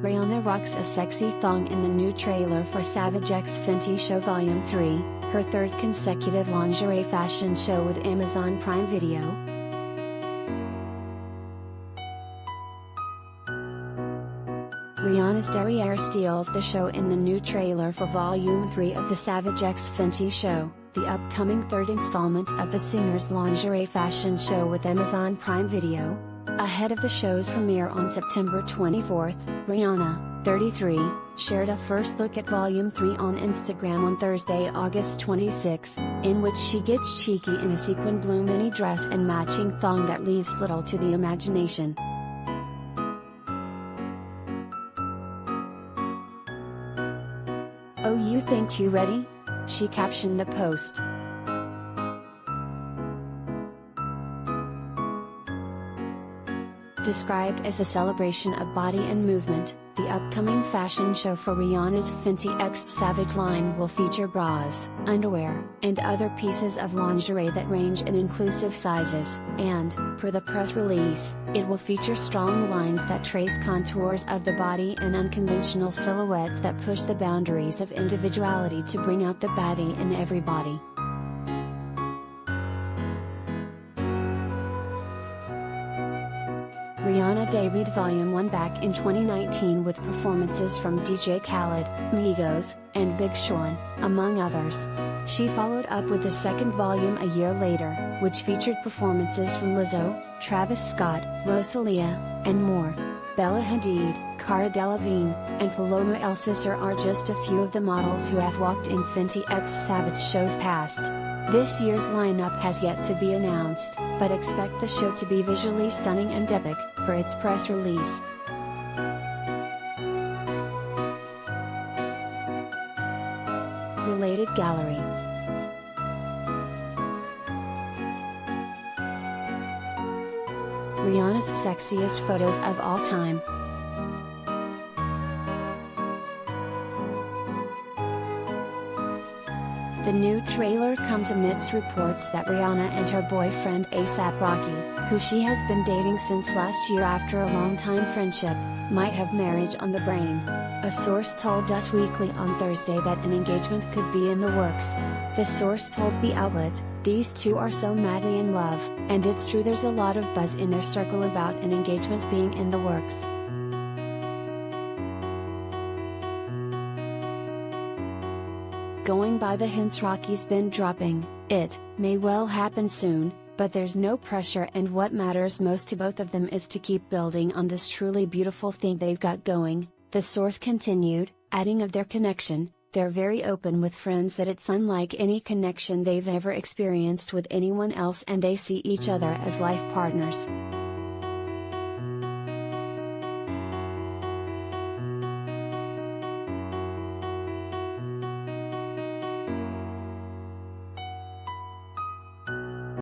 Rihanna rocks a sexy thong in the new trailer for Savage X Fenty Show Volume 3, her third consecutive lingerie fashion show with Amazon Prime Video. Rihanna's derriere steals the show in the new trailer for Volume 3 of the Savage X Fenty Show, the upcoming third installment of the singer's lingerie fashion show with Amazon Prime Video. Ahead of the show's premiere on September 24, Rihanna, 33, shared a first look at Volume 3 on Instagram on Thursday, August 26, in which she gets cheeky in a sequin blue mini dress and matching thong that leaves little to the imagination. "Oh, you think you ready?" she captioned the post. Described as a celebration of body and movement, the upcoming fashion show for Rihanna's Fenty X Savage line will feature bras, underwear, and other pieces of lingerie that range in inclusive sizes, and, per the press release, it will feature strong lines that trace contours of the body and unconventional silhouettes that push the boundaries of individuality to bring out the baddie in everybody. Rihanna debuted Volume 1 back in 2019 with performances from DJ Khaled, Migos, and Big Sean, among others. She followed up with the second volume a year later, which featured performances from Lizzo, Travis Scott, Rosalia, and more. Bella Hadid, Cara Delevingne, and Paloma El Cisser are just a few of the models who have walked in Fenty X Savage shows past. This year's lineup has yet to be announced, but expect the show to be visually stunning and epic, per its press release. Related gallery. Rihanna's sexiest photos of all time. The new trailer comes amidst reports that Rihanna and her boyfriend A$AP Rocky, who she has been dating since last year after a long-time friendship, might have marriage on the brain. A source told Us Weekly on Thursday that an engagement could be in the works. The source told the outlet, "These two are so madly in love, and it's true there's a lot of buzz in their circle about an engagement being in the works." Going by the hints Rocky's been dropping, it may well happen soon, but there's no pressure, and what matters most to both of them is to keep building on this truly beautiful thing they've got going, the source continued, adding of their connection, "They're very open with friends that it's unlike any connection they've ever experienced with anyone else, and they see each other as life partners."